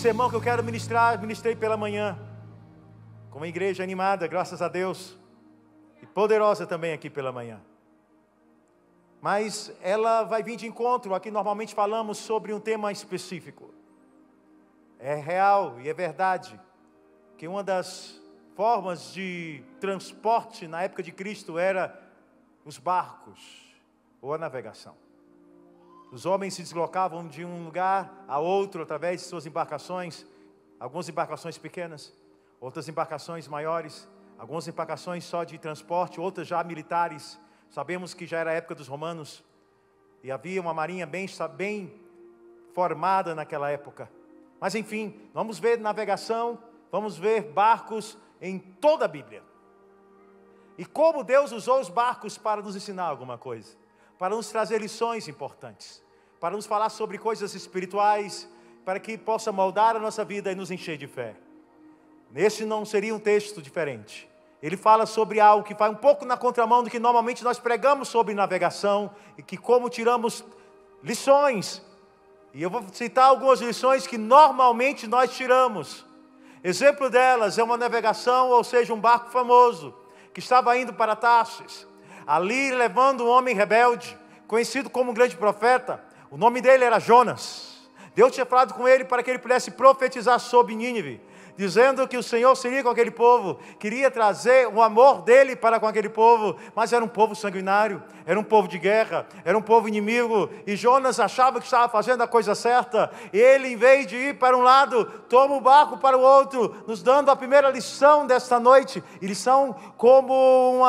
sermão que eu quero ministrar, ministrei pela manhã, com uma igreja animada, graças a Deus, e poderosa também aqui pela manhã. Mas ela vai vir de encontro, aqui normalmente falamos sobre um tema específico. É real e é verdade que uma das formas de transporte na época de Cristo era os barcos ou a navegação. Os homens se deslocavam de um lugar a outro através de suas embarcações, algumas embarcações pequenas, outras embarcações maiores, algumas embarcações só de transporte, outras já militares. Sabemos que já era a época dos romanos e havia uma marinha bem formada naquela época. Mas enfim, vamos ver navegação, vamos ver barcos em toda a Bíblia. E como Deus usou os barcos para nos ensinar alguma coisa, para nos trazer lições importantes, para nos falar sobre coisas espirituais, para que possa moldar a nossa vida e nos encher de fé. Esse não seria um texto diferente. Ele fala sobre algo que vai um pouco na contramão do que normalmente nós pregamos sobre navegação, e que como tiramos lições, e eu vou citar algumas lições que normalmente nós tiramos. Exemplo delas é uma navegação, ou seja, um barco famoso, que estava indo para Tarsis, ali levando um homem rebelde, conhecido como um grande profeta. O nome dele era Jonas. Deus tinha falado com ele para que ele pudesse profetizar sobre Nínive, dizendo que o Senhor seria com aquele povo, queria trazer o amor dele para com aquele povo, mas era um povo sanguinário, era um povo de guerra, era um povo inimigo, e Jonas achava que estava fazendo a coisa certa, e ele, em vez de ir para um lado, toma o barco para o outro, nos dando a primeira lição desta noite, e lição como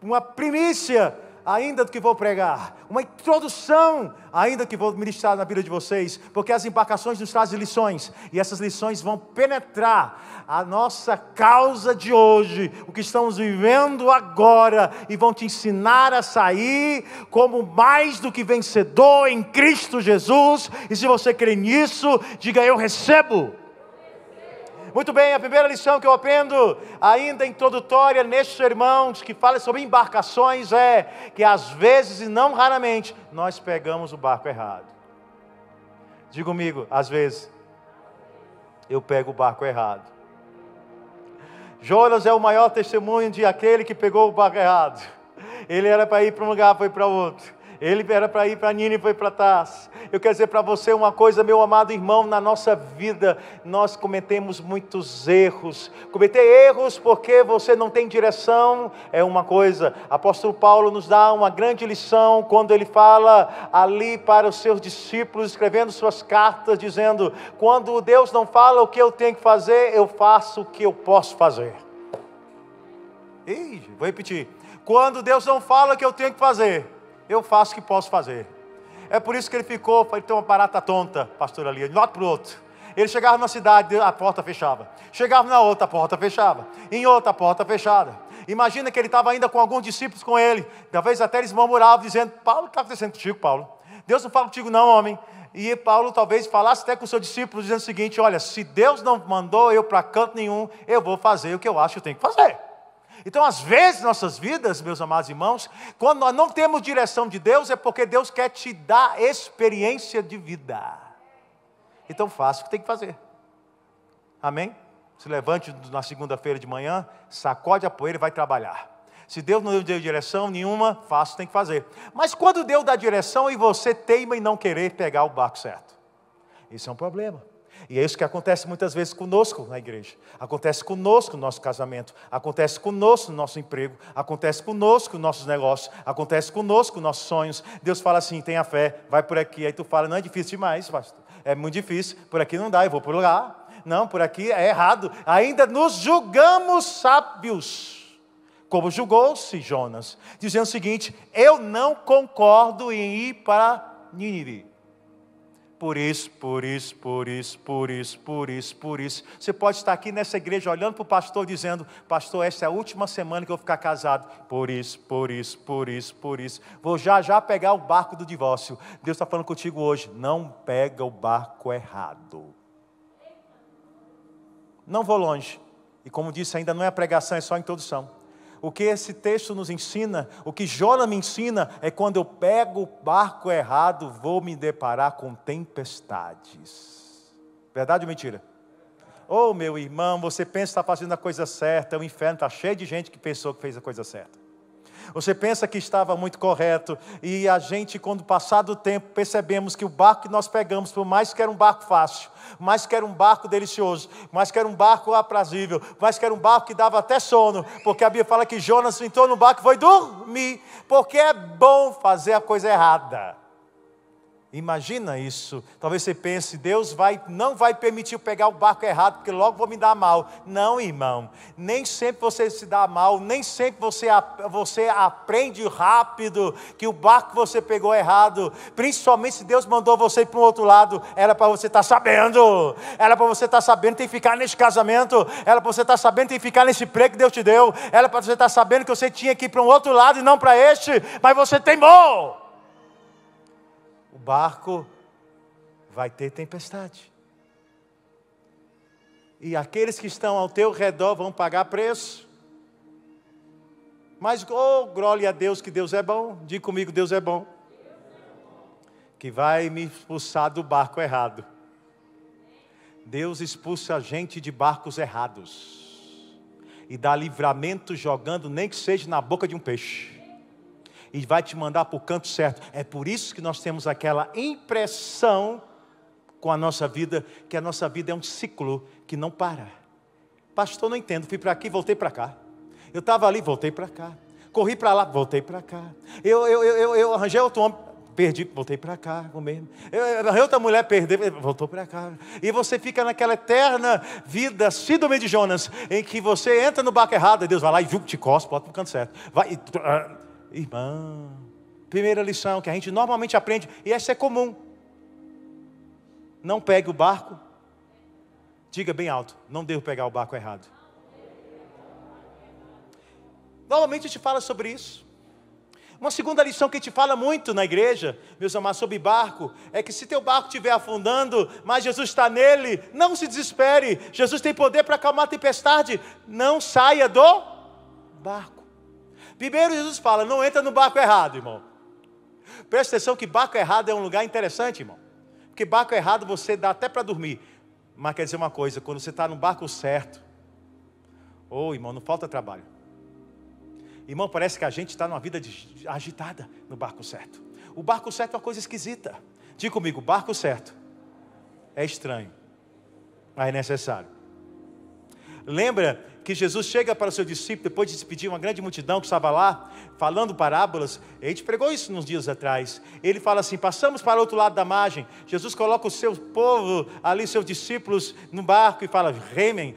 uma primícia, ainda do que vou pregar, uma introdução, ainda que vou ministrar na vida de vocês, porque as embarcações nos trazem lições, e essas lições vão penetrar a nossa causa de hoje, o que estamos vivendo agora, e vão te ensinar a sair como mais do que vencedor em Cristo Jesus, e se você crê nisso, diga: eu recebo. Muito bem, a primeira lição que eu aprendo, ainda introdutória neste sermão, que fala sobre embarcações, é que às vezes, e não raramente, nós pegamos o barco errado. Diga comigo, às vezes, eu pego o barco errado. Jonas é o maior testemunho de aquele que pegou o barco errado. Ele era para ir para um lugar, foi para outro. Ele era para ir para Nínive, foi para Tarsis. Eu quero dizer para você uma coisa, meu amado irmão, na nossa vida, nós cometemos muitos erros. Cometer erros porque você não tem direção é uma coisa. Apóstolo Paulo nos dá uma grande lição quando ele fala ali para os seus discípulos, escrevendo suas cartas, dizendo: quando Deus não fala o que eu tenho que fazer, eu faço o que eu posso fazer. Vou repetir. Quando Deus não fala o que eu tenho que fazer, eu faço o que posso fazer. É por isso que ele ficou, ele tem uma barata tonta, pastor ali, de um lado para o outro. Ele chegava na cidade, a porta fechava. Chegava na outra, a porta fechava. Em outra, a porta fechada. Imagina que ele estava ainda com alguns discípulos com ele. Talvez até eles murmuravam, dizendo: Paulo, o que está acontecendo contigo, Paulo? Deus não fala contigo não, homem. E Paulo talvez falasse até com os seus discípulos, dizendo o seguinte: olha, se Deus não mandou eu para canto nenhum, eu vou fazer o que eu acho que eu tenho que fazer. Então, às vezes, nossas vidas, meus amados irmãos, quando nós não temos direção de Deus, é porque Deus quer te dar experiência de vida. Então, faça o que tem que fazer. Amém? Se levante na segunda-feira de manhã, sacode a poeira e vai trabalhar. Se Deus não deu direção nenhuma, faça o que tem que fazer. Mas quando Deus dá direção e você teima em não querer pegar o barco certo, isso é um problema. E é isso que acontece muitas vezes conosco na igreja. Acontece conosco no nosso casamento. Acontece conosco no nosso emprego. Acontece conosco nos nossos negócios. Acontece conosco nos nossos sonhos. Deus fala assim: tenha fé, vai por aqui. Aí tu fala: não, é difícil demais, pastor. É muito difícil, por aqui não dá, eu vou por lá. Não, por aqui é errado. Ainda nos julgamos sábios, como julgou-se Jonas, dizendo o seguinte: eu não concordo em ir para Nínive. Por isso. Você pode estar aqui nessa igreja olhando para o pastor dizendo: pastor, essa é a última semana que eu vou ficar casado. Por isso. Vou já pegar o barco do divórcio. Deus está falando contigo hoje: não pega o barco errado. Não vou longe. E como disse, ainda não é a pregação, é só a introdução. O que esse texto nos ensina, o que Jonas me ensina, é quando eu pego o barco errado, vou me deparar com tempestades. Verdade ou mentira? Oh, meu irmão, você pensa que está fazendo a coisa certa, o inferno está cheio de gente que pensou que fez a coisa certa. Você pensa que estava muito correto, e a gente, quando passado o tempo, percebemos que o barco que nós pegamos, por mais que era um barco fácil, mais que era um barco delicioso, mais que era um barco aprazível, mais que era um barco que dava até sono, porque a Bíblia fala que Jonas entrou no barco e foi dormir, porque é bom fazer a coisa errada. Imagina isso. Talvez você pense, Deus não vai permitir eu pegar o barco errado, porque logo vou me dar mal. Não, irmão. Nem sempre você se dá mal, nem sempre você aprende rápido que o barco que você pegou é errado. Principalmente se Deus mandou você ir para o outro lado, era para você estar sabendo. Era para você estar sabendo que tem que ficar nesse casamento. Era para você estar sabendo que tem que ficar nesse emprego que Deus te deu. Era para você estar sabendo que você tinha que ir para um outro lado e não para este. Mas você teimou. O barco vai ter tempestade. E aqueles que estão ao teu redor vão pagar preço. Mas, oh, glória a Deus, que Deus é bom. Diga comigo, Deus é bom. Que vai me expulsar do barco errado. Deus expulsa a gente de barcos errados. E dá livramento jogando, nem que seja na boca de um peixe. E vai te mandar para o canto certo. É por isso que nós temos aquela impressão com a nossa vida, que a nossa vida é um ciclo que não para. Pastor, não entendo, fui para aqui, voltei para cá. Eu estava ali, voltei para cá. Corri para lá, voltei para cá. Eu arranjei outro homem, perdi, voltei para cá. Eu arranjei outra mulher, perdi, voltou para cá. E você fica naquela eterna vida, síndrome de Jonas, em que você entra no barco errado, e Deus vai lá e te cospe, bota no canto certo. Irmão, primeira lição que a gente normalmente aprende, e essa é comum. Não pegue o barco, diga bem alto, não devo pegar o barco errado. Normalmente a gente fala sobre isso. Uma segunda lição que a gente fala muito na igreja, meus amados, sobre barco, é que se teu barco estiver afundando, mas Jesus está nele, não se desespere. Jesus tem poder para acalmar a tempestade. Não saia do barco. Primeiro Jesus fala, não entra no barco errado, irmão. Presta atenção que barco errado é um lugar interessante, irmão. Porque barco errado você dá até para dormir. Mas quer dizer uma coisa, quando você está no barco certo, irmão, não falta trabalho. Irmão, parece que a gente está numa vida agitada no barco certo. O barco certo é uma coisa esquisita. Diga comigo, o barco certo é estranho, mas é necessário. Lembra que Jesus chega para o seu discípulo, depois de despedir uma grande multidão que estava lá, falando parábolas. A gente pregou isso uns dias atrás. Ele fala assim, passamos para o outro lado da margem. Jesus coloca o seu povo ali, seus discípulos, no barco e fala, remem,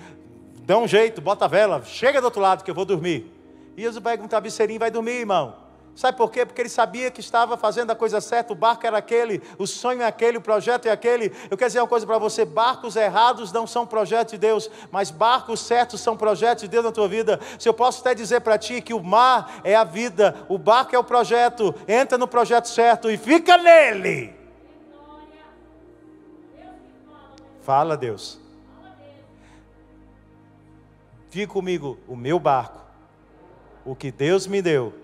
dá um jeito, bota a vela, chega do outro lado que eu vou dormir. E Jesus pega um travesseirinho e vai dormir, irmão. Sabe por quê? Porque ele sabia que estava fazendo a coisa certa, o barco era aquele, o sonho é aquele, o projeto é aquele. Eu quero dizer uma coisa para você, barcos errados não são projetos de Deus, mas barcos certos são projetos de Deus na tua vida. Se eu posso até dizer para ti que o mar é a vida, o barco é o projeto, entra no projeto certo e fica nele. Fala, Deus. Diga comigo, o meu barco, o que Deus me deu,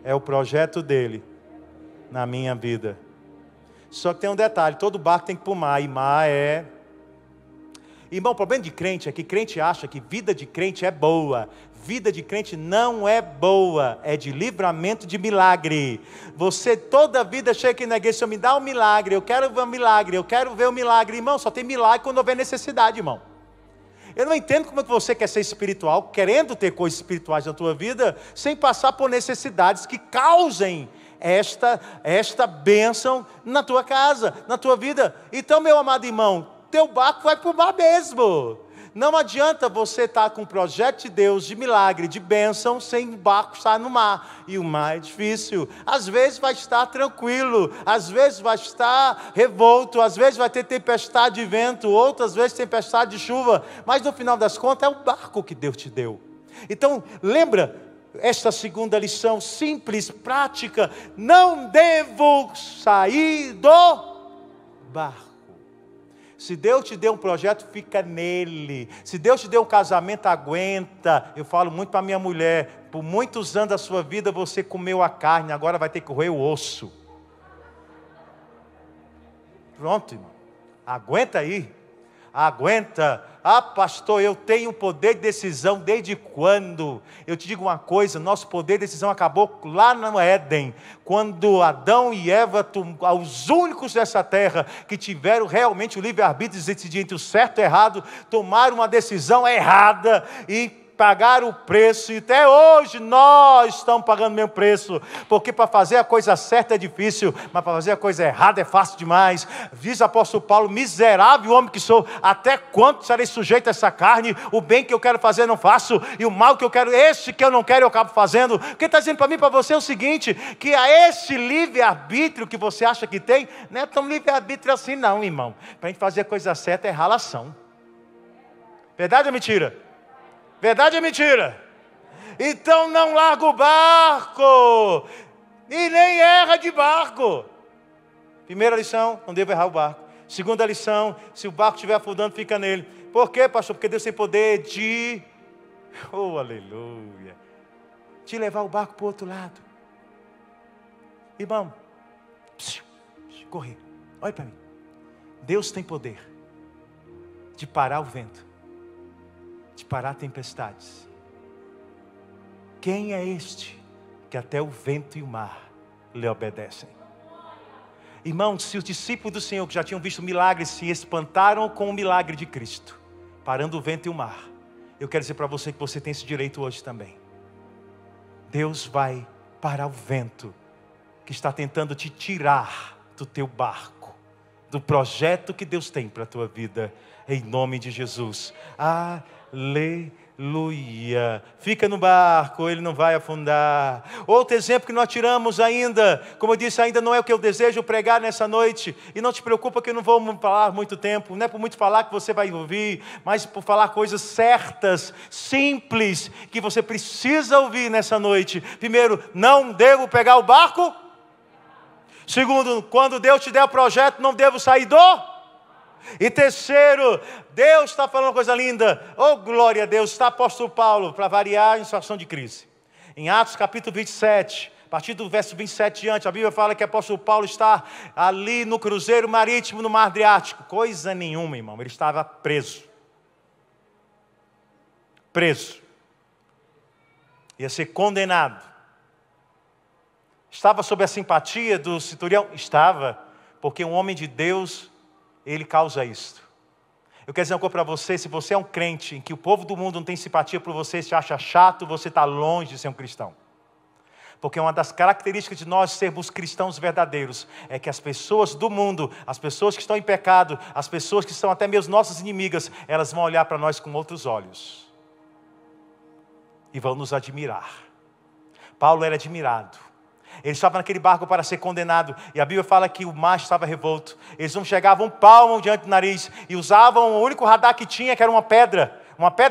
é o projeto dele na minha vida. Só que tem um detalhe, todo barco tem que ir para o mar, e mar é... Irmão, o problema de crente é que crente acha que vida de crente é boa. Vida de crente não é boa, é de livramento de milagre. Você toda vida chega aqui na igreja, Senhor, me dá um milagre, eu quero ver um milagre, eu quero ver um milagre. Irmão, só tem milagre quando houver necessidade, irmão. Eu não entendo como é que você quer ser espiritual, querendo ter coisas espirituais na tua vida, sem passar por necessidades que causem esta bênção na tua casa, na tua vida. Então, meu amado irmão, teu barco vai para o mar mesmo. Não adianta você estar com um projeto de Deus, de milagre, de bênção, sem o barco estar no mar. E o mar é difícil. Às vezes vai estar tranquilo, às vezes vai estar revolto, às vezes vai ter tempestade de vento, outras vezes tempestade de chuva. Mas no final das contas é o barco que Deus te deu. Então lembra esta segunda lição simples, prática. Não devo sair do barco. Se Deus te deu um projeto, fica nele. Se Deus te deu um casamento, aguenta. Eu falo muito para minha mulher, por muitos anos da sua vida você comeu a carne, agora vai ter que roer o osso. Pronto, irmão. Aguenta aí. Aguenta. Ah, pastor, eu tenho poder de decisão desde quando? Eu te digo uma coisa, nosso poder de decisão acabou lá no Éden, quando Adão e Eva, os únicos dessa terra que tiveram realmente o livre-arbítrio de decidir entre o certo e o errado, tomaram uma decisão errada e pagaram o preço, e até hoje nós estamos pagando o mesmo preço, porque para fazer a coisa certa é difícil, mas para fazer a coisa errada é fácil demais. Diz o apóstolo Paulo: miserável homem que sou, até quanto serei sujeito a essa carne? O bem que eu quero fazer não faço, e o mal que eu quero, esse que eu não quero eu acabo fazendo. Porque está dizendo para mim e para você o seguinte, que a esse livre-arbítrio que você acha que tem, não é tão livre-arbítrio assim não, irmão. Para a gente fazer a coisa certa é ralação. Verdade ou mentira? Verdade ou mentira? Então não larga o barco, e nem erra de barco. Primeira lição, não devo errar o barco. Segunda lição, se o barco estiver afundando, fica nele. Por quê, pastor? Porque Deus tem poder de, oh aleluia, de levar o barco para o outro lado. Irmão, correr, olha para mim. Deus tem poder de parar o vento, de parar tempestades. Quem é este que até o vento e o mar lhe obedecem? Irmãos, se os discípulos do Senhor que já tinham visto milagres se espantaram com o milagre de Cristo, parando o vento e o mar, eu quero dizer para você que você tem esse direito hoje também. Deus vai parar o vento que está tentando te tirar do teu barco, do projeto que Deus tem para a tua vida, em nome de Jesus. Aleluia. Fica no barco, ele não vai afundar. Outro exemplo que nós tiramos ainda, como eu disse, ainda não é o que eu desejo pregar nessa noite, e não te preocupa que eu não vou falar muito tempo, não é por muito falar que você vai ouvir, mas por falar coisas certas, simples, que você precisa ouvir nessa noite. Primeiro, não devo pegar o barco. Segundo, quando Deus te der o projeto, não devo sair do. E terceiro, Deus está falando uma coisa linda. Oh, glória a Deus. Está apóstolo Paulo, para variar, em situação de crise. Em Atos capítulo 27, a partir do verso 27 diante, a Bíblia fala que o apóstolo Paulo está ali no cruzeiro marítimo no Mar Adriático. Coisa nenhuma, irmão. Ele estava preso. Ia ser condenado. Estava sob a simpatia do centurião? Estava, porque um homem de Deus, ele causa isto. Eu quero dizer uma coisa para você: se você é um crente em que o povo do mundo não tem simpatia por você, se acha chato, você está longe de ser um cristão. Porque uma das características de nós sermos cristãos verdadeiros é que as pessoas do mundo, as pessoas que estão em pecado, as pessoas que são até mesmo nossas inimigas, elas vão olhar para nós com outros olhos e vão nos admirar. Paulo era admirado. Ele estava naquele barco para ser condenado, e a Bíblia fala que o mar estava revolto. Eles não chegavam um palmo diante do nariz, e usavam o único radar que tinha, que era uma pedra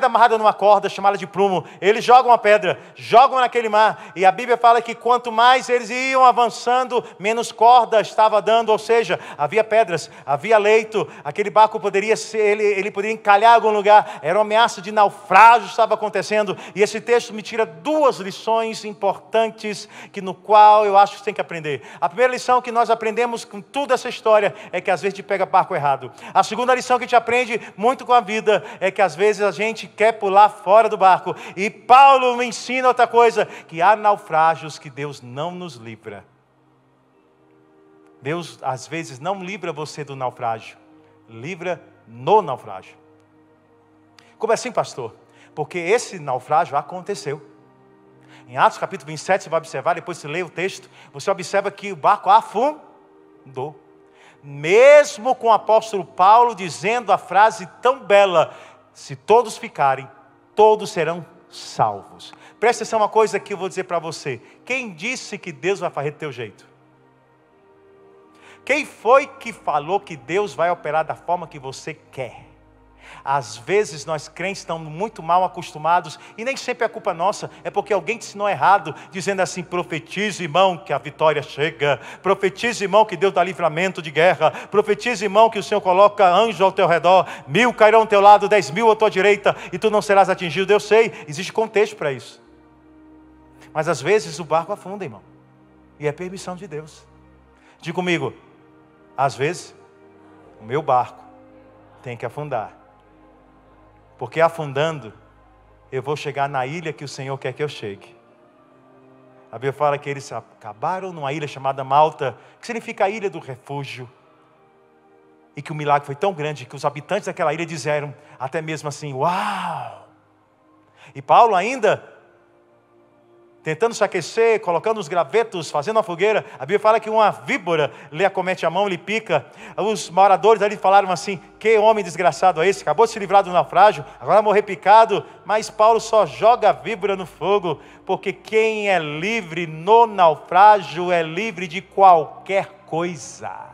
amarrada numa corda, chamada de prumo. Eles jogam a pedra, jogam naquele mar, e a Bíblia fala que quanto mais eles iam avançando, menos corda estava dando, ou seja, havia pedras, havia leito, aquele barco poderia ser, ele poderia encalhar em algum lugar, era uma ameaça de naufrágio estava acontecendo. E esse texto me tira duas lições importantes, que no qual eu acho que você tem que aprender. A primeira lição que nós aprendemos com toda essa história é que às vezes a gente pega barco errado. A segunda lição que a gente aprende muito com a vida é que às vezes a gente quer pular fora do barco. E Paulo me ensina outra coisa, que há naufrágios que Deus não nos livra. Deus às vezes não livra você do naufrágio, livra no naufrágio. Como assim, pastor? Porque esse naufrágio aconteceu. Em Atos capítulo 27, você vai observar, depois você lê o texto, você observa que o barco afundou. Mesmo com o apóstolo Paulo dizendo a frase tão bela: se todos ficarem, todos serão salvos. Presta atenção, uma coisa que eu vou dizer para você. Quem disse que Deus vai fazer do teu jeito? Quem foi que falou que Deus vai operar da forma que você quer? Às vezes nós crentes estamos muito mal acostumados, e nem sempre é culpa nossa, é porque alguém te ensinou errado, dizendo assim: profetize, irmão, que a vitória chega, profetize, irmão, que Deus dá livramento de guerra, profetize, irmão, que o Senhor coloca anjos ao teu redor, 1000 cairão ao teu lado, 10.000 à tua direita, e tu não serás atingido. Eu sei, existe contexto para isso, mas às vezes o barco afunda, irmão, e é permissão de Deus. Diga comigo: às vezes o meu barco tem que afundar. Porque afundando, eu vou chegar na ilha que o Senhor quer que eu chegue. A Bíblia fala que eles acabaram numa ilha chamada Malta, que significa a ilha do refúgio. E que o milagre foi tão grande que os habitantes daquela ilha disseram até mesmo assim, uau! E Paulo ainda, tentando se aquecer, colocando os gravetos, fazendo uma fogueira, a Bíblia fala que uma víbora lhe acomete a mão, lhe pica. Os moradores ali falaram assim, que homem desgraçado é esse? Acabou de se livrar do naufrágio, agora vai morrer picado. Mas Paulo só joga a víbora no fogo, porque quem é livre no naufrágio é livre de qualquer coisa.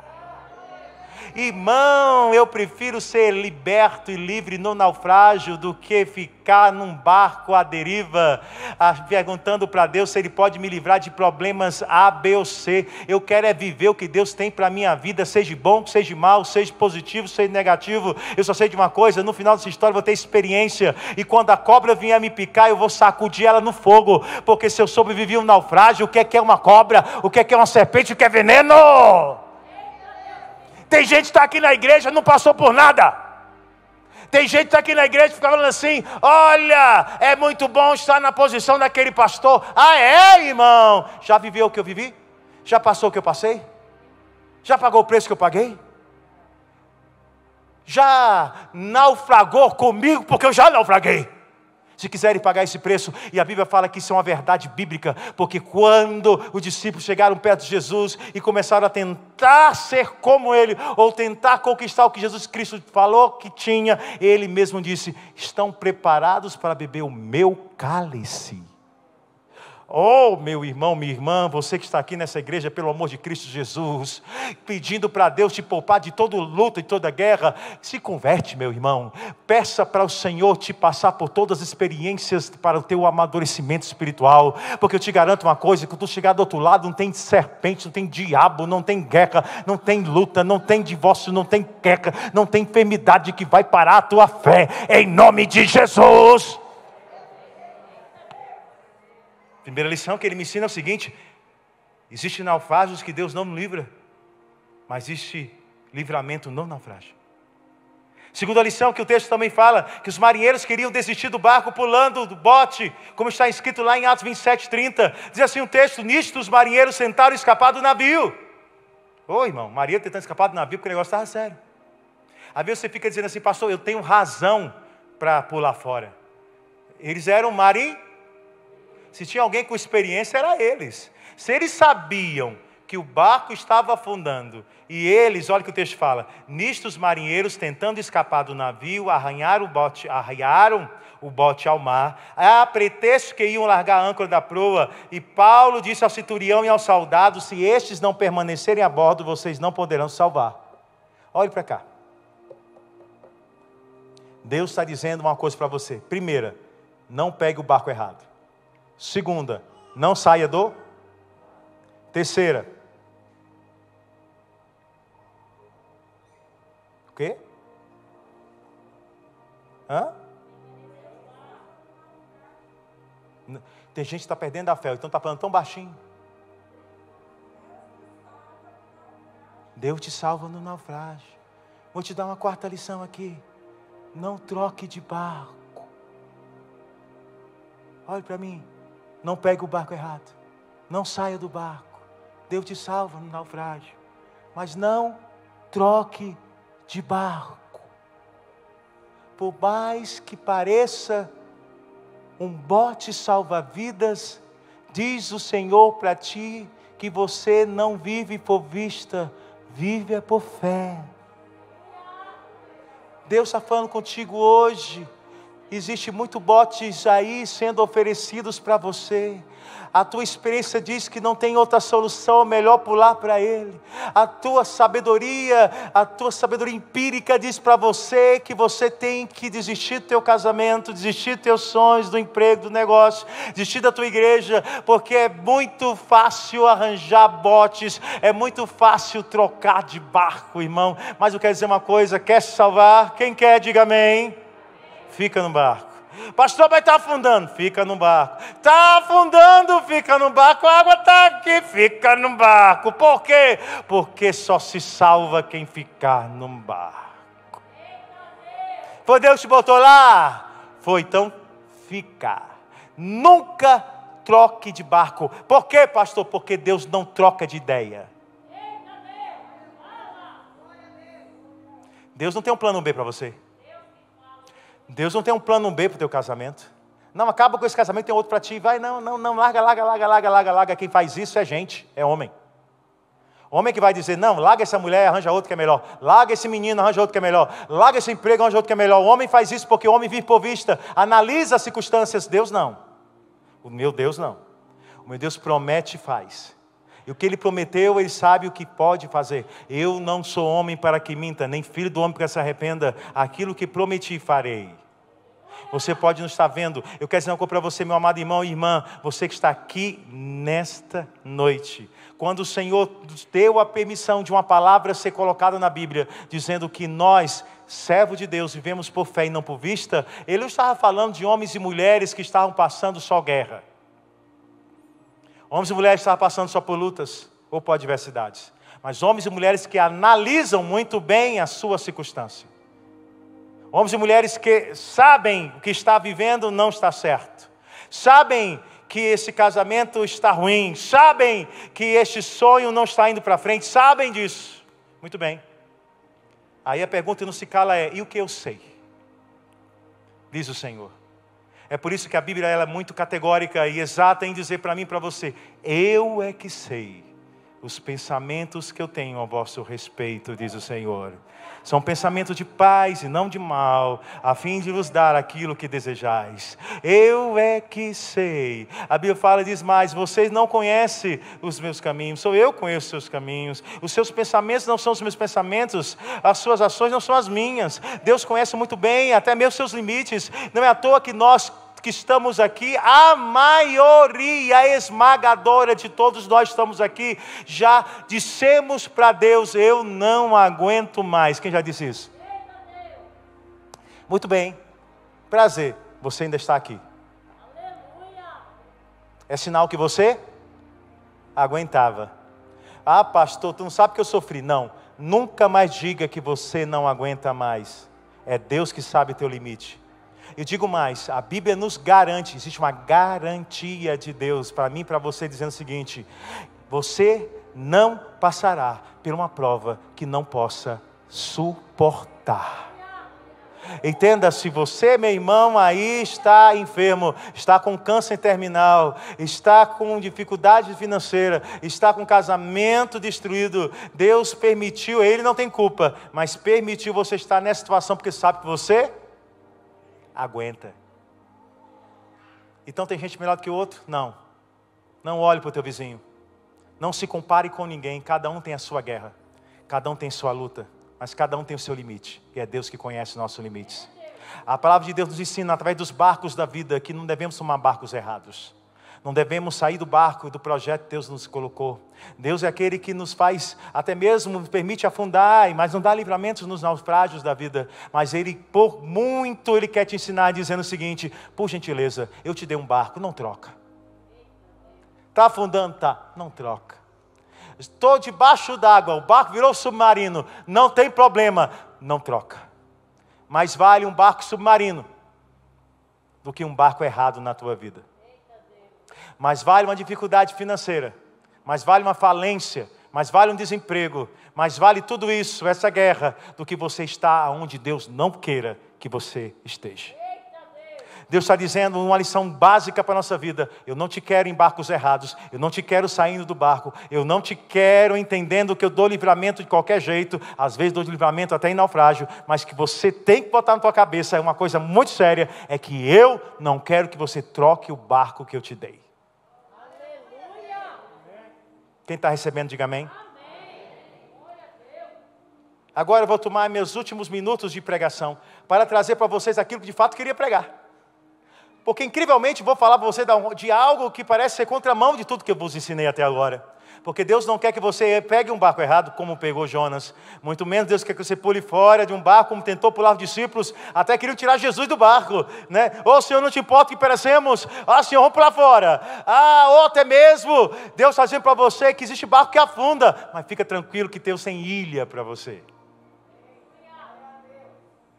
Irmão, eu prefiro ser liberto e livre no naufrágio do que ficar num barco à deriva, perguntando para Deus se Ele pode me livrar de problemas A, B ou C. Eu quero é viver o que Deus tem para a minha vida, seja bom, seja mal, seja positivo, seja negativo. Eu só sei de uma coisa, no final dessa história eu vou ter experiência, e quando a cobra vier me picar, eu vou sacudir ela no fogo, porque se eu sobrevivi um naufrágio, o que é uma cobra, o que é uma serpente, o que é veneno? Tem gente que está aqui na igreja e não passou por nada. Tem gente que está aqui na igreja e fica falando assim, olha, é muito bom estar na posição daquele pastor. Ah, é, irmão? Já viveu o que eu vivi? Já passou o que eu passei? Já pagou o preço que eu paguei? Já naufragou comigo porque eu já naufraguei? Se quiserem pagar esse preço, e a Bíblia fala que isso é uma verdade bíblica, porque quando os discípulos chegaram perto de Jesus e começaram a tentar ser como Ele, ou tentar conquistar o que Jesus Cristo falou que tinha, Ele mesmo disse, estão preparados para beber o meu cálice? Oh, meu irmão, minha irmã, você que está aqui nessa igreja, pelo amor de Cristo Jesus, pedindo para Deus te poupar de toda luta e toda guerra, se converte, meu irmão. Peça para o Senhor te passar por todas as experiências para o teu amadurecimento espiritual, porque eu te garanto uma coisa, quando tu chegar do outro lado, não tem serpente, não tem diabo, não tem guerra, não tem luta, não tem divórcio, não tem queca, não tem enfermidade que vai parar a tua fé, em nome de Jesus. Primeira lição que ele me ensina é o seguinte, existem naufrágios que Deus não nos livra, mas existe livramento no naufrágio. Segunda lição que o texto também fala, que os marinheiros queriam desistir do barco pulando do bote, como está escrito lá em Atos 27:30, diz assim o texto, nisto os marinheiros tentaram escapar do navio. Ô irmão, marinheiro tentando escapar do navio porque o negócio estava sério. Às vezes você fica dizendo assim, pastor, eu tenho razão para pular fora. Eles eram marinheiros. Se tinha alguém com experiência, era eles. Se eles sabiam que o barco estava afundando, e eles, olha o que o texto fala, nisto os marinheiros, tentando escapar do navio, arranharam o bote ao mar, a pretexto que iam largar a âncora da proa, e Paulo disse ao centurião e aos soldados, se estes não permanecerem a bordo, vocês não poderão salvar. Olhe para cá. Deus está dizendo uma coisa para você. Primeira, não pegue o barco errado. Segunda, não saia do. Terceira. O quê? Tem gente que está perdendo a fé, então está falando tão baixinho. Deus te salva no naufrágio. Vou te dar uma quarta lição aqui. Não troque de barco. Olhe para mim. Não pegue o barco errado. Não saia do barco. Deus te salva no naufrágio. Mas não troque de barco. Por mais que pareça um bote salva-vidas, diz o Senhor para ti que você não vive por vista, vive por fé. Deus está falando contigo hoje. Existe muito botes aí sendo oferecidos para você. A tua experiência diz que não tem outra solução, é melhor pular para Ele. A tua sabedoria empírica diz para você que você tem que desistir do teu casamento, desistir dos teus sonhos, do emprego, do negócio, desistir da tua igreja, porque é muito fácil arranjar botes, é muito fácil trocar de barco, irmão. Mas eu quero dizer uma coisa, quer se salvar? Quem quer, diga amém. Fica no barco. Pastor, vai estar afundando. Fica no barco. Está afundando, fica no barco. A água está aqui, fica no barco. Por quê? Porque só se salva quem ficar no barco. Foi Deus que te botou lá? Foi, então fica. Nunca troque de barco. Por quê, pastor? Porque Deus não troca de ideia. Deus não tem um plano B para você. Deus não tem um plano B para o teu casamento. Não, acaba com esse casamento, tem outro para ti. Vai, não, larga. Quem faz isso é gente, é homem. Homem que vai dizer, não, larga essa mulher, arranja outro que é melhor. Larga esse menino, arranja outro que é melhor. Larga esse emprego, arranja outro que é melhor. O homem faz isso porque o homem vive por vista. Analisa as circunstâncias. Deus não. O meu Deus não. O meu Deus promete e faz. E o que Ele prometeu, Ele sabe o que pode fazer. Eu não sou homem para que minta, nem filho do homem para que se arrependa. Aquilo que prometi, farei. Você pode não estar vendo. Eu quero dizer uma coisa para você, meu amado irmão e irmã. Você que está aqui nesta noite. Quando o Senhor deu a permissão de uma palavra ser colocada na Bíblia, dizendo que nós, servos de Deus, vivemos por fé e não por vista, Ele não estava falando de homens e mulheres que estavam passando só guerra. Homens e mulheres que estavam passando só por lutas ou por adversidades. Mas homens e mulheres que analisam muito bem a sua circunstância. Homens e mulheres que sabem o que está vivendo não está certo. Sabem que esse casamento está ruim. Sabem que este sonho não está indo para frente. Sabem disso. Muito bem. Aí a pergunta não se cala é, e o que eu sei? Diz o Senhor. É por isso que a Bíblia ela é muito categórica e exata em dizer para mim e para você, eu é que sei os pensamentos que eu tenho a vosso respeito, diz o Senhor. São pensamentos de paz e não de mal, a fim de vos dar aquilo que desejais. Eu é que sei. A Bíblia fala e diz mais, vocês não conhecem os meus caminhos, sou eu que conheço os seus caminhos. Os seus pensamentos não são os meus pensamentos, as suas ações não são as minhas. Deus conhece muito bem, até mesmo seus limites. Não é à toa que nós que estamos aqui, a maioria esmagadora de todos nós estamos aqui, já dissemos para Deus, eu não aguento mais. Quem já disse isso? Muito bem, prazer, você ainda está aqui. É sinal que você aguentava. Ah, pastor, tu não sabe que eu sofri. Não, nunca mais diga que você não aguenta mais. É Deus que sabe teu limite. Eu digo mais, a Bíblia nos garante, existe uma garantia de Deus para mim e para você, dizendo o seguinte, você não passará por uma prova que não possa suportar. Entenda, se você, meu irmão, aí está enfermo, está com câncer terminal, está com dificuldade financeira, está com casamento destruído, Deus permitiu, Ele não tem culpa, mas permitiu você estar nessa situação porque sabe que você aguenta. Então tem gente melhor do que o outro? Não. Não olhe para o teu vizinho. Não se compare com ninguém. Cada um tem a sua guerra. Cada um tem sua luta. Mas cada um tem o seu limite. E é Deus que conhece os nossos limites. A palavra de Deus nos ensina através dos barcos da vida que não devemos tomar barcos errados. Não devemos sair do barco, do projeto que Deus nos colocou. Deus é aquele que nos faz, até mesmo permite afundar, mas não dá livramentos nos naufrágios da vida. Mas Ele, por muito, Ele quer te ensinar dizendo o seguinte, por gentileza, eu te dei um barco, não troca. Está afundando? Tá, não troca. Estou debaixo d'água, o barco virou submarino, não tem problema, não troca. Mais vale um barco submarino do que um barco errado na tua vida. Mais vale uma dificuldade financeira, mais vale uma falência, mais vale um desemprego, mais vale tudo isso, essa guerra, do que você estar onde Deus não queira que você esteja. Deus está dizendo uma lição básica para a nossa vida, eu não te quero em barcos errados, eu não te quero saindo do barco, eu não te quero entendendo que eu dou livramento de qualquer jeito, às vezes dou livramento até em naufrágio, mas que você tem que botar na tua cabeça, é uma coisa muito séria, é que eu não quero que você troque o barco que eu te dei. Quem está recebendo, diga amém. Agora eu vou tomar meus últimos minutos de pregação para trazer para vocês aquilo que de fato queria pregar. Porque incrivelmente vou falar para você de algo que parece ser contramão de tudo que eu vos ensinei até agora. Porque Deus não quer que você pegue um barco errado, como pegou Jonas. Muito menos Deus quer que você pule fora de um barco, como tentou pular os discípulos. Até queriam tirar Jesus do barco, né? Ô Senhor, não te importa que perecemos. Ah, Senhor, vamos pular fora. Ah, ou até mesmo, Deus está dizendo para você que existe barco que afunda. Mas fica tranquilo que Deus tem ilha para você.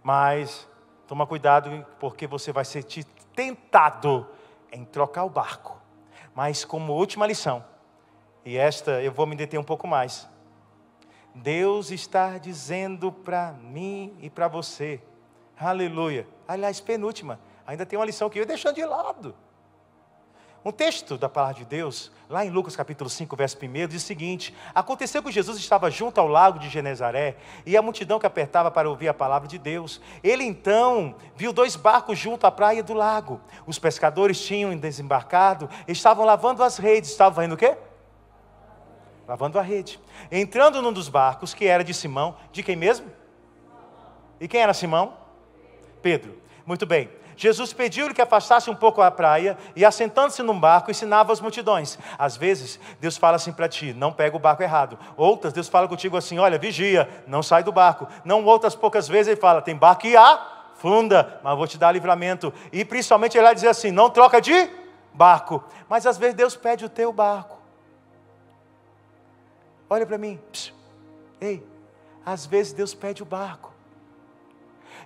Mas toma cuidado, porque você vai ser tentado em trocar o barco. Mas como última lição, e esta eu vou me deter um pouco mais. Deus está dizendo para mim e para você, aleluia. Aliás, penúltima, ainda tem uma lição que eu ia deixando de lado. Um texto da palavra de Deus, lá em Lucas capítulo 5, verso 1, diz o seguinte: aconteceu que Jesus estava junto ao lago de Genezaré, e a multidão que apertava para ouvir a palavra de Deus. Ele então viu 2 barcos junto à praia do lago. Os pescadores tinham desembarcado, estavam lavando as redes. Estavam fazendo o quê? Lavando a rede. Entrando num dos barcos, que era de Simão, de quem mesmo? E quem era Simão? Pedro. Muito bem. Jesus pediu-lhe que afastasse um pouco a praia e, assentando-se num barco, ensinava as multidões. Às vezes, Deus fala assim para ti: não pega o barco errado. Outras, Deus fala contigo assim: olha, vigia, não sai do barco. Não, outras poucas vezes Ele fala: tem barco e afunda, mas vou te dar livramento. E principalmente Ele vai dizer assim: não troca de barco. Mas às vezes Deus pede o teu barco. Olha para mim. Psiu. Ei, às vezes Deus pede o barco.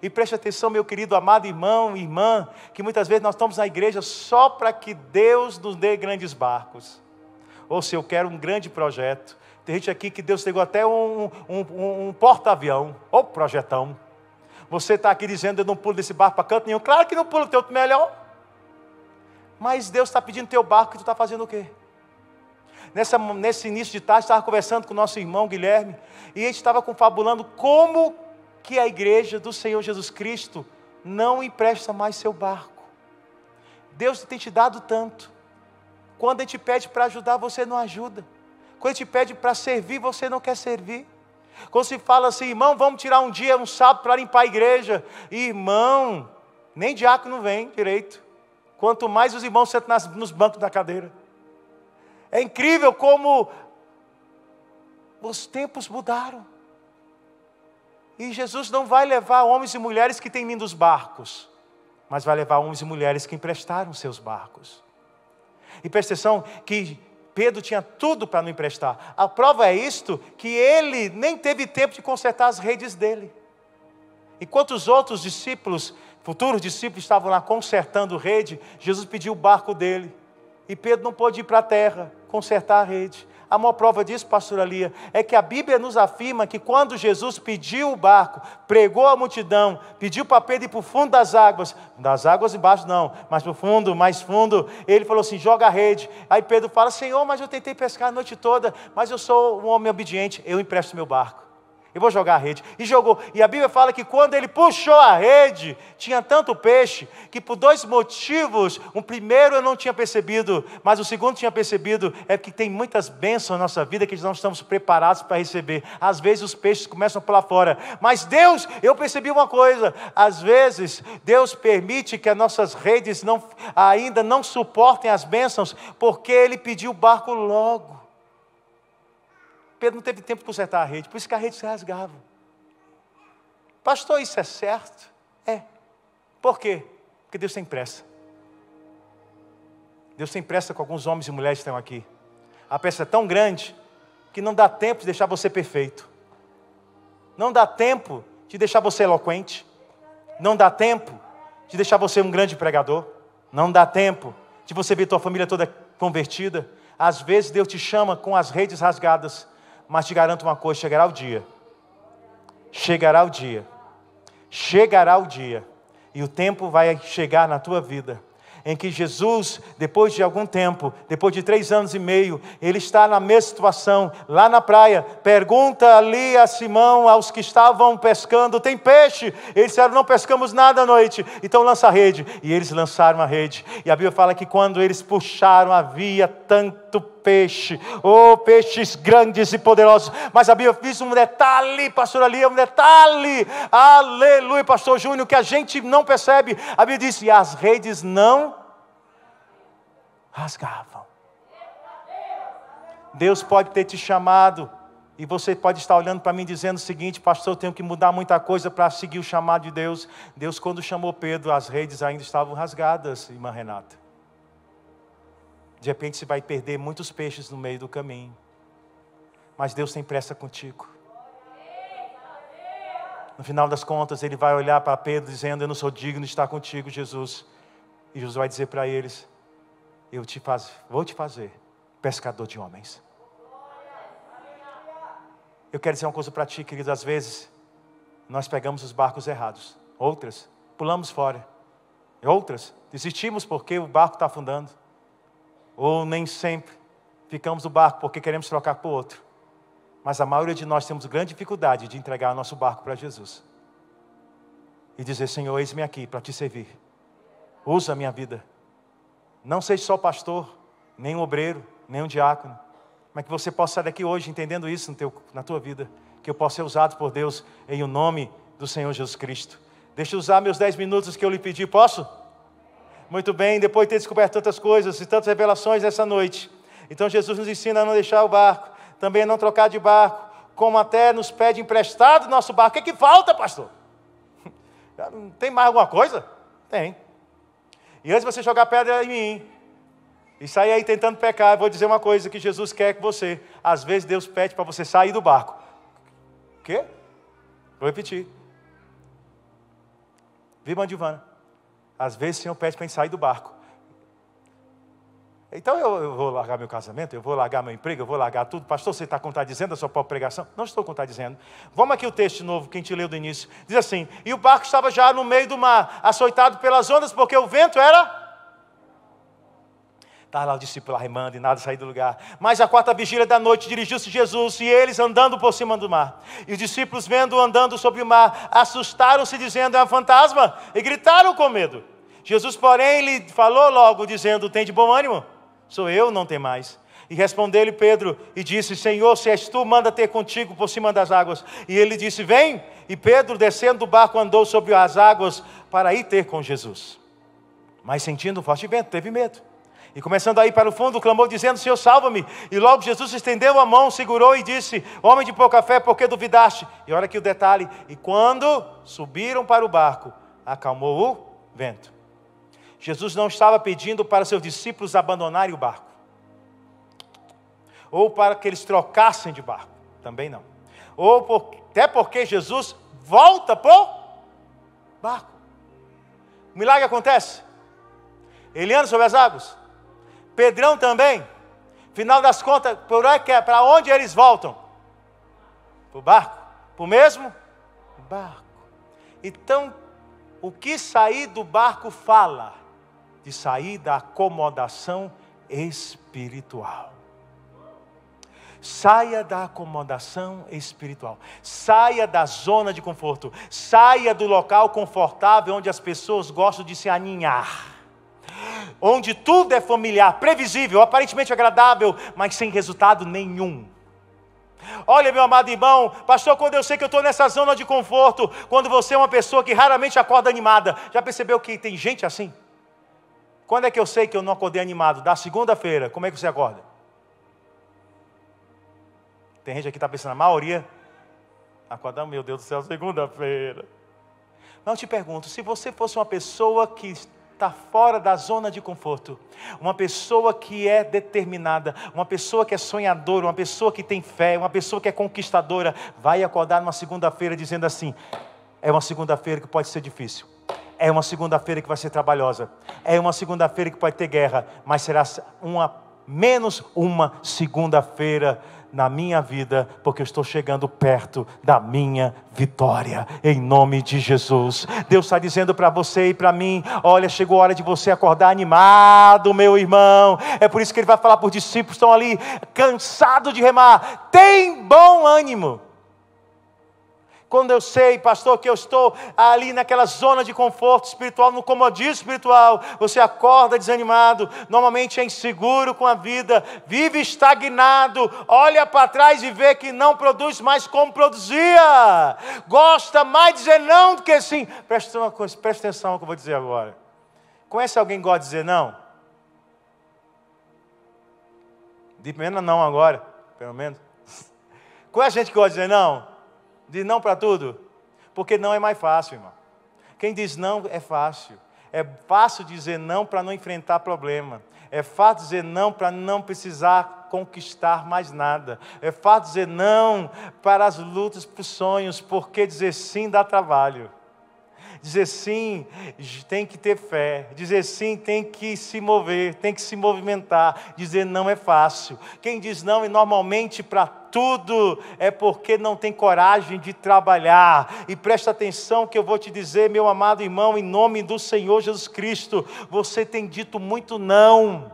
E preste atenção, meu querido, amado irmão e irmã, que muitas vezes nós estamos na igreja só para que Deus nos dê grandes barcos. Ou se eu quero um grande projeto. Tem gente aqui que Deus pegou até um porta-avião, ou projetão. Você está aqui dizendo: eu não pulo desse barco para canto nenhum. Claro que não pulo, tem outro melhor. Mas Deus está pedindo teu barco, e tu está fazendo o quê? Nesse início de tarde, estava conversando com o nosso irmão Guilherme, e a gente estava confabulando como que a igreja do Senhor Jesus Cristo não empresta mais seu barco. Deus tem te dado tanto. Quando a gente pede para ajudar, você não ajuda. Quando a gente pede para servir, você não quer servir. Quando se fala assim: irmão, vamos tirar um dia, um sábado para limpar a igreja. Irmão, nem diácono vem direito. Quanto mais os irmãos sentam nos bancos da cadeira. É incrível como os tempos mudaram. E Jesus não vai levar homens e mulheres que têm lindo os barcos, mas vai levar homens e mulheres que emprestaram seus barcos. E presta atenção que Pedro tinha tudo para não emprestar. A prova é isto, que ele nem teve tempo de consertar as redes dele. Enquanto os outros discípulos, futuros discípulos, estavam lá consertando rede, Jesus pediu o barco dele. E Pedro não pôde ir para a terra consertar a rede. A maior prova disso, pastora Lia, é que a Bíblia nos afirma que quando Jesus pediu o barco, pregou a multidão, pediu para Pedro ir para o fundo das águas embaixo não, mas para o fundo, mais fundo, ele falou assim: joga a rede. Aí Pedro fala: Senhor, mas eu tentei pescar a noite toda, mas eu sou um homem obediente, eu empresto meu barco. Eu vou jogar a rede. E jogou. E a Bíblia fala que quando ele puxou a rede, tinha tanto peixe, que por 2 motivos, o primeiro eu não tinha percebido, mas o segundo tinha percebido, é que tem muitas bênçãos na nossa vida que nós não estamos preparados para receber. Às vezes os peixes começam por lá fora. Mas Deus, eu percebi uma coisa, às vezes Deus permite que as nossas redes ainda não suportem as bênçãos, porque Ele pediu o barco logo. Pedro não teve tempo de consertar a rede, por isso que a rede se rasgava. Pastor, isso é certo? É. Por quê? Porque Deus tem pressa. Deus tem pressa com alguns homens e mulheres que estão aqui. A pressa é tão grande que não dá tempo de deixar você perfeito. Não dá tempo de deixar você eloquente. Não dá tempo de deixar você um grande pregador. Não dá tempo de você ver tua família toda convertida. Às vezes Deus te chama com as redes rasgadas. Mas te garanto uma coisa: chegará o dia, e o tempo vai chegar na tua vida, em que Jesus, depois de algum tempo, depois de 3 anos e meio, Ele está na mesma situação, lá na praia, pergunta ali a Simão, aos que estavam pescando: tem peixe? Eles disseram: não pescamos nada à noite, então lança a rede. E eles lançaram a rede, e a Bíblia fala que quando eles puxaram, havia tanto peixe, peixes grandes e poderosos. Mas a Bíblia diz um detalhe, pastor Ali, um detalhe, aleluia, pastor Júnior, que a gente não percebe. A Bíblia diz: e as redes não rasgavam. Deus pode ter te chamado, e você pode estar olhando para mim dizendo o seguinte: pastor, eu tenho que mudar muita coisa para seguir o chamado de Deus. Deus, quando chamou Pedro, as redes ainda estavam rasgadas, irmã Renata. De repente você vai perder muitos peixes no meio do caminho. Mas Deus tem pressa contigo. No final das contas, ele vai olhar para Pedro dizendo: eu não sou digno de estar contigo, Jesus. E Jesus vai dizer para eles: vou te fazer pescador de homens. Eu quero dizer uma coisa para ti, querido. Às vezes, nós pegamos os barcos errados. Outras, pulamos fora. Outras, desistimos porque o barco está afundando. Ou nem sempre ficamos no barco porque queremos trocar por outro. Mas a maioria de nós temos grande dificuldade de entregar o nosso barco para Jesus. E dizer: Senhor, eis-me aqui para te servir. Usa a minha vida. Não seja só pastor, nem um obreiro, nem um diácono. Mas que você possa sair daqui hoje entendendo isso na tua vida. Que eu possa ser usado por Deus em o nome do Senhor Jesus Cristo. Deixa eu usar meus 10 minutos que eu lhe pedi, posso? Muito bem, depois de ter descoberto tantas coisas e tantas revelações essa noite. Então Jesus nos ensina a não deixar o barco, também a não trocar de barco, como até nos pede emprestado o nosso barco. O que falta, pastor? Tem mais alguma coisa? Tem. E antes de você jogar pedra em mim, e sair aí tentando pecar, eu vou dizer uma coisa que Jesus quer com você. Às vezes Deus pede para você sair do barco. O quê? Vou repetir. Viva Divana. Às vezes o Senhor pede para a gente sair do barco. Então eu vou largar meu casamento, eu vou largar meu emprego, eu vou largar tudo. Pastor, você está contradizendo a sua própria pregação? Não estou contradizendo. Vamos aqui o texto novo que a gente leu do início. Diz assim: e o barco estava já no meio do mar, açoitado pelas ondas, porque o vento era... Estava lá o discípulo remando e nada sair do lugar. Mas à quarta vigília da noite dirigiu-se Jesus e eles andando por cima do mar. E os discípulos vendo-o andando sobre o mar, assustaram-se dizendo: é um fantasma, e gritaram com medo. Jesus, porém, lhe falou logo, dizendo: tem de bom ânimo, sou eu, não tem mais. E respondeu-lhe Pedro e disse: Senhor, se és tu, manda ter contigo por cima das águas. E ele disse: vem. E Pedro, descendo do barco, andou sobre as águas para ir ter com Jesus. Mas sentindo um forte vento, teve medo. E começando a ir para o fundo, clamou dizendo: Senhor, salva-me. E logo Jesus estendeu a mão, segurou e disse: homem de pouca fé, por que duvidaste? E olha aqui o detalhe: e quando subiram para o barco, acalmou o vento. Jesus não estava pedindo para seus discípulos abandonarem o barco, ou para que eles trocassem de barco, também não. Até porque Jesus volta para o barco. O milagre acontece. Ele anda sobre as águas. Pedrão também. Final das contas, para onde eles voltam? Para o barco. Para o mesmo barco. Então, o que sair do barco fala? De sair da acomodação espiritual. Saia da acomodação espiritual. Saia da zona de conforto. Saia do local confortável onde as pessoas gostam de se aninhar. Onde tudo é familiar, previsível, aparentemente agradável, mas sem resultado nenhum. Olha, meu amado irmão, pastor, quando eu sei que eu estou nessa zona de conforto, quando você é uma pessoa que raramente acorda animada, já percebeu que tem gente assim? Quando é que eu sei que eu não acordei animado? Da segunda-feira, como é que você acorda? Tem gente aqui que está pensando, a maioria, acorda, meu Deus do céu, segunda-feira. Mas eu te pergunto, se você fosse uma pessoa que está fora da zona de conforto, uma pessoa que é determinada, uma pessoa que é sonhadora, uma pessoa que tem fé, uma pessoa que é conquistadora, vai acordar numa segunda-feira dizendo assim: é uma segunda-feira que pode ser difícil, é uma segunda-feira que vai ser trabalhosa, é uma segunda-feira que pode ter guerra, mas será menos uma segunda-feira na minha vida, porque eu estou chegando perto da minha vitória, em nome de Jesus. Deus está dizendo para você e para mim: olha, chegou a hora de você acordar animado, meu irmão. É por isso que ele vai falar para os discípulos que estão ali, cansados de remar: tem bom ânimo. Quando eu sei, pastor, que eu estou ali naquela zona de conforto espiritual, no comodismo espiritual, você acorda desanimado, normalmente é inseguro com a vida, vive estagnado, olha para trás e vê que não produz mais como produzia, gosta mais de dizer não do que sim. Presta atenção no que eu vou dizer agora. Conhece alguém que gosta de dizer não? De menos não agora, pelo menos. Conhece gente que gosta de dizer não? Diz não para tudo, porque não é mais fácil, irmão. Quem diz não é fácil. É fácil dizer não para não enfrentar problema. É fácil dizer não para não precisar conquistar mais nada. É fácil dizer não para as lutas, para os sonhos, porque dizer sim dá trabalho. Dizer sim tem que ter fé. Dizer sim tem que se mover, tem que se movimentar. Dizer não é fácil. Quem diz não, e normalmente para tudo, é porque não tem coragem de trabalhar. E presta atenção que eu vou te dizer, meu amado irmão, em nome do Senhor Jesus Cristo, você tem dito muito não.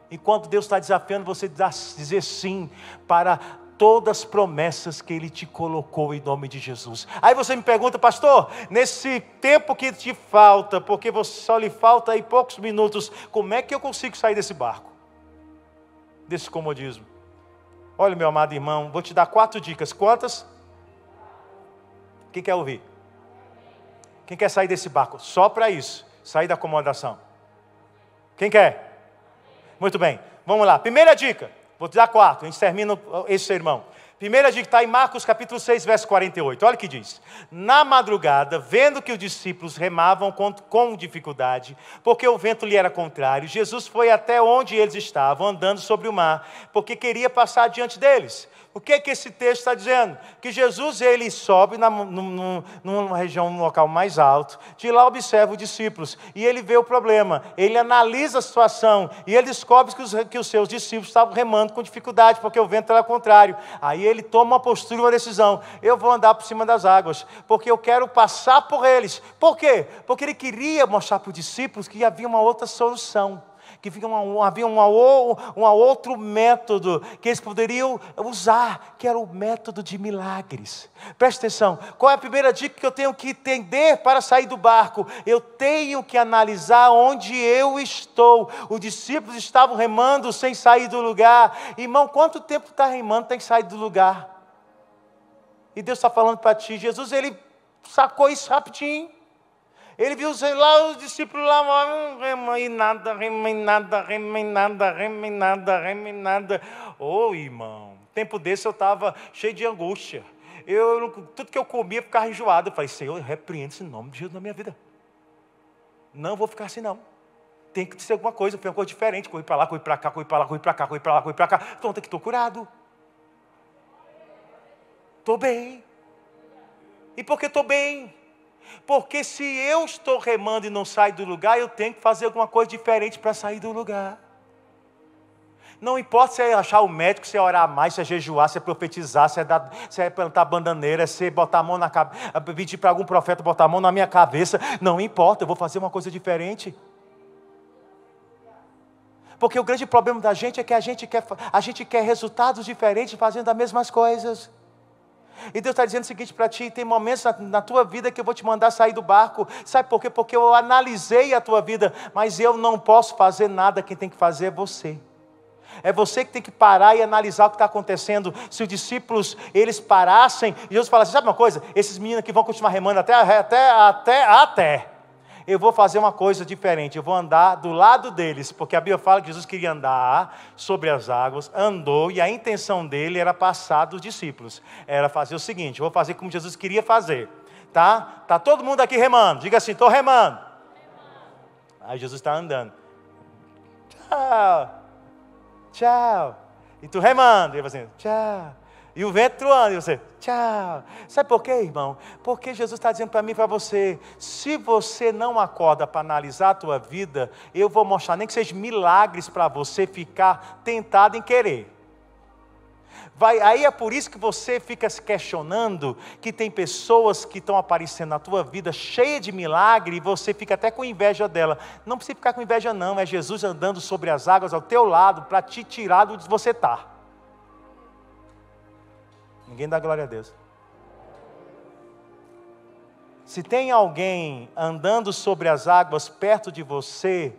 Enquanto Deus está desafiando você a dizer sim para todas as promessas que Ele te colocou em nome de Jesus. Aí você me pergunta, pastor, nesse tempo que te falta, porque só lhe falta aí poucos minutos, como é que eu consigo sair desse barco? Desse comodismo? Olha, meu amado irmão, vou te dar 4 dicas. Quantas? Quem quer ouvir? Quem quer sair desse barco? Só para isso, sair da acomodação. Quem quer? Muito bem, vamos lá. Primeira dica. Vou te dar 4, a gente termina esse sermão. Primeira dica está em Marcos capítulo 6, verso 48. Olha o que diz. Na madrugada, vendo que os discípulos remavam com dificuldade, porque o vento lhe era contrário, Jesus foi até onde eles estavam, andando sobre o mar, porque queria passar adiante deles. O que esse texto está dizendo? Que Jesus, ele sobe numa região, num local mais alto, de lá observa os discípulos, e ele vê o problema, ele analisa a situação, e ele descobre que os seus discípulos estavam remando com dificuldade, porque o vento era contrário. Aí ele toma uma postura, uma decisão: eu vou andar por cima das águas, porque eu quero passar por eles. Por quê? Porque ele queria mostrar para os discípulos que havia uma outra solução, que havia um outro método que eles poderiam usar, que era o método de milagres. Presta atenção, qual é a primeira dica que eu tenho que entender para sair do barco? Eu tenho que analisar onde eu estou. Os discípulos estavam remando sem sair do lugar. Irmão, quanto tempo está remando, tem que sair do lugar? E Deus está falando para ti. Jesus, ele sacou isso rapidinho. Ele viu, sei lá, os discípulos lá, rema e nada, rema e nada, rema e nada, rema e nada, rema e nada. Ô, irmão, tempo desse eu estava cheio de angústia. Tudo que eu comia ficava enjoado. Eu falei, Senhor, repreende esse nome de Jesus na minha vida. Não vou ficar assim, não. Tem que ser alguma coisa, foi uma coisa diferente. Corri para lá, corri para cá, corri para lá, corri para cá, corri para lá, corri para cá. Pronto, aqui estou curado. Estou bem. E por que estou bem? Porque se eu estou remando e não saio do lugar, eu tenho que fazer alguma coisa diferente para sair do lugar. Não importa se é achar o médico, se é orar mais, se é jejuar, se é profetizar, se é plantar bandaneira, se é botar a mão na cabeça, pedir para algum profeta botar a mão na minha cabeça. Não importa, eu vou fazer uma coisa diferente. Porque o grande problema da gente é que a gente quer resultados diferentes fazendo as mesmas coisas. E Deus está dizendo o seguinte para ti: tem momentos na tua vida que eu vou te mandar sair do barco. Sabe por quê? Porque eu analisei a tua vida, mas eu não posso fazer nada, quem tem que fazer é você. É você que tem que parar e analisar o que está acontecendo. Se os discípulos, eles parassem, e Jesus fala assim, sabe uma coisa? Esses meninos aqui vão continuar remando até. Eu vou fazer uma coisa diferente, eu vou andar do lado deles, porque a Bíblia fala que Jesus queria andar sobre as águas, andou, e a intenção dele era passar dos discípulos, era fazer o seguinte: eu vou fazer como Jesus queria fazer, tá? Tá todo mundo aqui remando, diga assim, estou remando. Aí Jesus está andando, tchau, e tu remando, e ele assim, tchau. E o vento truando, e você, tchau. Sabe por quê, irmão? Porque Jesus está dizendo para mim e para você: se você não acorda para analisar a tua vida, eu vou mostrar, nem que seja milagres para você ficar tentado em querer. Aí é por isso que você fica se questionando, que tem pessoas que estão aparecendo na tua vida cheia de milagre, e você fica até com inveja dela. Não precisa ficar com inveja não, é Jesus andando sobre as águas ao teu lado, para te tirar de onde você está. Ninguém dá glória a Deus. Se tem alguém andando sobre as águas perto de você,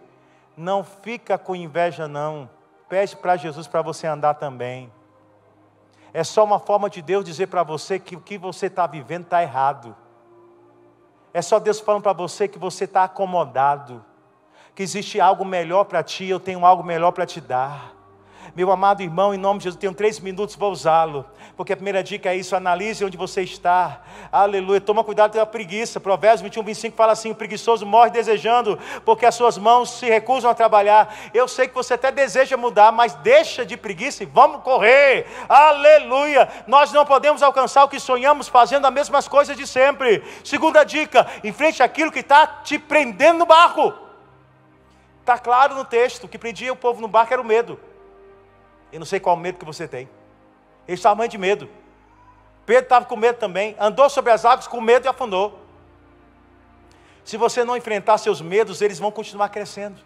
não fica com inveja não. Pede para Jesus para você andar também. É só uma forma de Deus dizer para você que o que você está vivendo está errado. É só Deus falando para você que você está acomodado, que existe algo melhor para ti, eu tenho algo melhor para te dar. Meu amado irmão, em nome de Jesus, tenho 3 minutos, vou usá-lo. Porque a primeira dica é isso, analise onde você está. Aleluia, toma cuidado com a preguiça. Provérbios 21:25 fala assim: o preguiçoso morre desejando, porque as suas mãos se recusam a trabalhar. Eu sei que você até deseja mudar, mas deixa de preguiça e vamos correr. Aleluia, nós não podemos alcançar o que sonhamos fazendo as mesmas coisas de sempre. Segunda dica, enfrente aquilo que está te prendendo no barco. Está claro no texto, o que prendia o povo no barco era o medo. Eu não sei qual medo que você tem. Eles estavam morrendo de medo. Pedro estava com medo também. Andou sobre as águas com medo e afundou. Se você não enfrentar seus medos, eles vão continuar crescendo.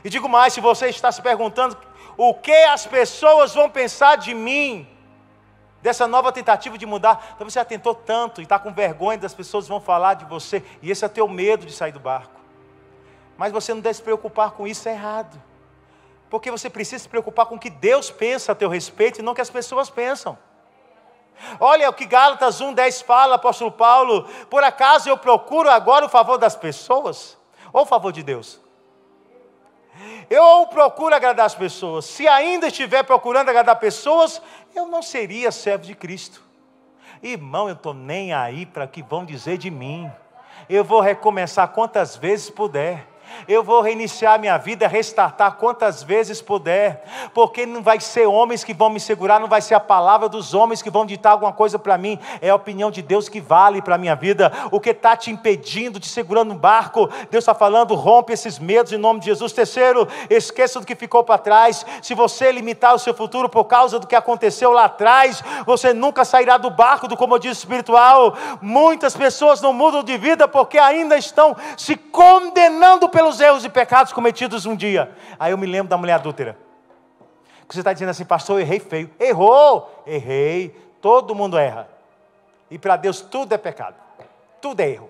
E digo mais, se você está se perguntando o que as pessoas vão pensar de mim, dessa nova tentativa de mudar, então você já tentou tanto e está com vergonha das pessoas vão falar de você, e esse é o teu medo de sair do barco. Mas você não deve se preocupar com isso, é errado. Porque você precisa se preocupar com o que Deus pensa a teu respeito e não o que as pessoas pensam. Olha o que Gálatas 1:10 fala, apóstolo Paulo: por acaso eu procuro agora o favor das pessoas ou o favor de Deus? Eu procuro agradar as pessoas. Se ainda estiver procurando agradar pessoas, eu não seria servo de Cristo. Irmão, eu estou nem aí para o que vão dizer de mim. Eu vou recomeçar quantas vezes puder. Eu vou reiniciar minha vida, restartar quantas vezes puder, porque não vai ser homens que vão me segurar, não vai ser a palavra dos homens que vão ditar alguma coisa para mim, é a opinião de Deus que vale para a minha vida. O que está te impedindo, te segurando no barco, Deus está falando, rompe esses medos em nome de Jesus. Terceiro, esqueça do que ficou para trás. Se você limitar o seu futuro por causa do que aconteceu lá atrás, você nunca sairá do barco do comodismo espiritual. Muitas pessoas não mudam de vida porque ainda estão se condenando pelos erros e pecados cometidos um dia. Aí eu me lembro da mulher adúltera. Você está dizendo assim: pastor, eu errei feio. Errou, errei. Todo mundo erra. E para Deus tudo é pecado. Tudo é erro.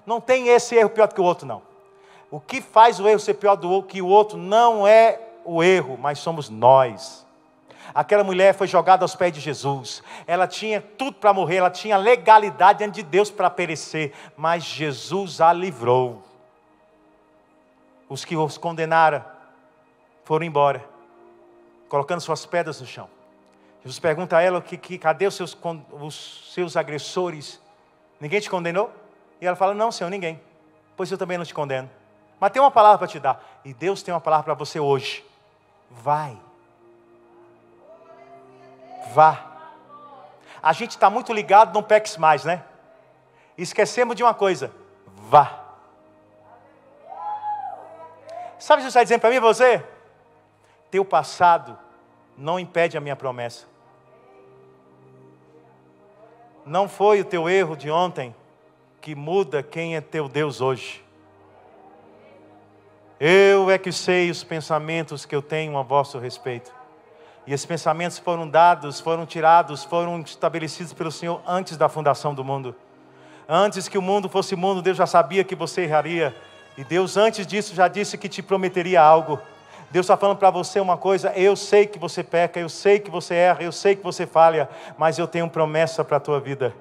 Não tem esse erro pior do que o outro, não. O que faz o erro ser pior do que o outro não é o erro, mas somos nós. Aquela mulher foi jogada aos pés de Jesus. Ela tinha tudo para morrer, ela tinha legalidade diante de Deus para perecer, mas Jesus a livrou. Os que os condenaram foram embora, colocando suas pedras no chão. Jesus pergunta a ela: cadê os seus agressores? Ninguém te condenou? E ela fala: não, Senhor, ninguém. Pois eu também não te condeno. Mas tem uma palavra para te dar. E Deus tem uma palavra para você hoje. Vai. Vá. A gente está muito ligado, não peques mais, né? Esquecemos de uma coisa: vá. Sabe o que você está dizendo para mim e você? Teu passado não impede a minha promessa. Não foi o teu erro de ontem que muda quem é teu Deus hoje. Eu é que sei os pensamentos que eu tenho a vosso respeito. E esses pensamentos foram dados, foram tirados, foram estabelecidos pelo Senhor antes da fundação do mundo. Antes que o mundo fosse mundo, Deus já sabia que você erraria. E Deus antes disso já disse que te prometeria algo. Deus está falando para você uma coisa: eu sei que você peca, eu sei que você erra, eu sei que você falha, mas eu tenho promessa para a tua vida.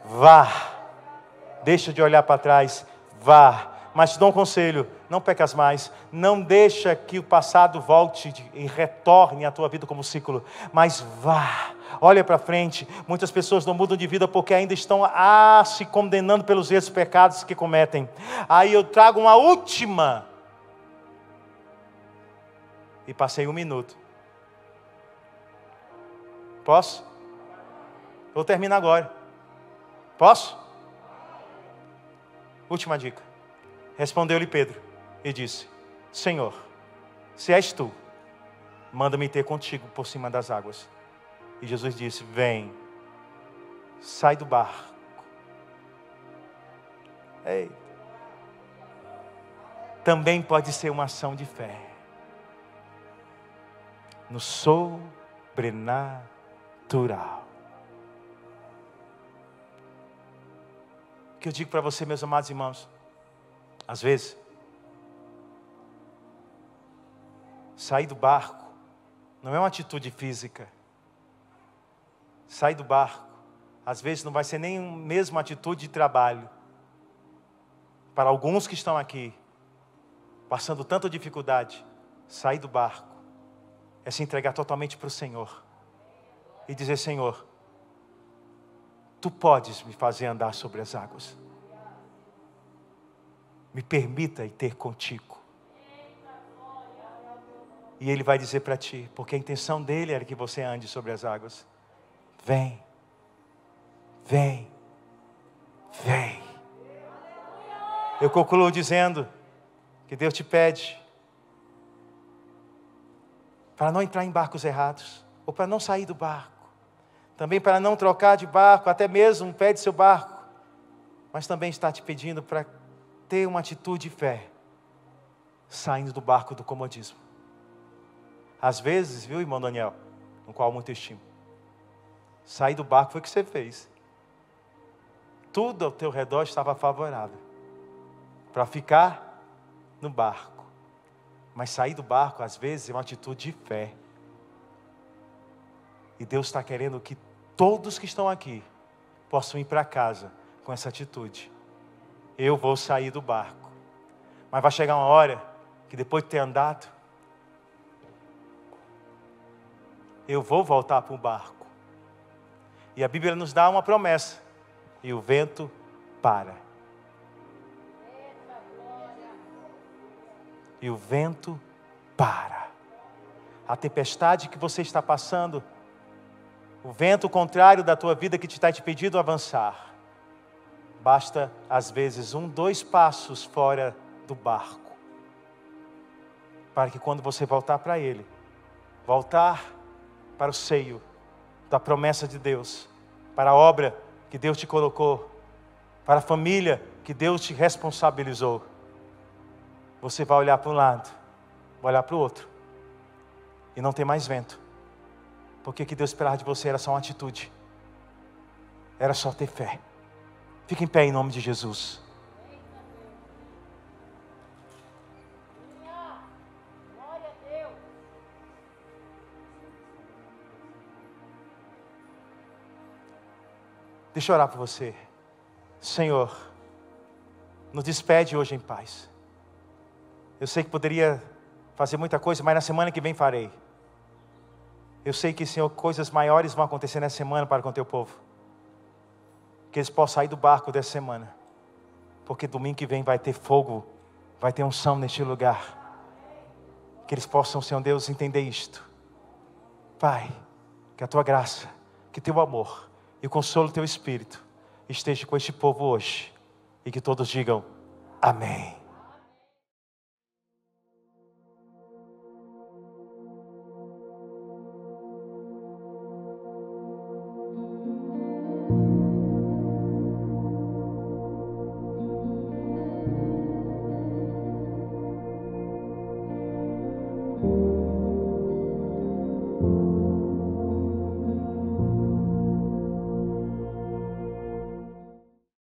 Vá. Deixa de olhar para trás. Vá. Mas te dou um conselho: não pecas mais. Não deixa que o passado volte e retorne à tua vida como ciclo. Mas vá. Olha para frente. Muitas pessoas não mudam de vida porque ainda estão se condenando pelos erros e pecados que cometem. Aí eu trago uma última. E passei 1 minuto. Posso? Vou terminar agora. Posso? Última dica. Respondeu-lhe Pedro e disse: Senhor, se és tu, manda-me ter contigo por cima das águas. E Jesus disse: vem, sai do barco. Ei. Também pode ser uma ação de fé. No sobrenatural. O que eu digo para você, meus amados irmãos, às vezes, sair do barco não é uma atitude física. Sair do barco, às vezes não vai ser nem mesmo uma atitude de trabalho. Para alguns que estão aqui, passando tanta dificuldade, sair do barco é se entregar totalmente para o Senhor. E dizer: Senhor, Tu podes me fazer andar sobre as águas. Me permita ir ter contigo. E Ele vai dizer para ti, porque a intenção dEle era que você ande sobre as águas: vem, vem, vem. Eu concluo dizendo que Deus te pede para não entrar em barcos errados, ou para não sair do barco, também para não trocar de barco, até mesmo pede seu barco, mas também está te pedindo para ter uma atitude de fé, saindo do barco do comodismo. Às vezes, viu, irmão Daniel, no qual muito estimo, sair do barco foi o que você fez. Tudo ao teu redor estava favorável para ficar no barco. Mas sair do barco, às vezes, é uma atitude de fé. E Deus está querendo que todos que estão aqui possam ir para casa com essa atitude. Eu vou sair do barco. Mas vai chegar uma hora que depois de ter andado, eu vou voltar para o barco. E a Bíblia nos dá uma promessa. E o vento para. E o vento para. A tempestade que você está passando, o vento contrário da tua vida que te está te pedindo avançar, basta às vezes 1, 2 passos fora do barco, para que quando você voltar para Ele, voltar para o seio da promessa de Deus, para a obra que Deus te colocou, para a família que Deus te responsabilizou, você vai olhar para um lado, vai olhar para o outro, e não tem mais vento, porque o que Deus esperava de você era só uma atitude, era só ter fé. Fique em pé em nome de Jesus. Deixa eu orar por você. Senhor, nos despede hoje em paz. Eu sei que poderia fazer muita coisa, mas na semana que vem farei. Eu sei que, Senhor, coisas maiores vão acontecer nessa semana para com o teu povo. Que eles possam sair do barco dessa semana. Porque domingo que vem vai ter fogo, vai ter unção neste lugar. Que eles possam, Senhor Deus, entender isto. Pai, que a tua graça, que teu amor e o consolo do teu Espírito esteja com este povo hoje. E que todos digam amém.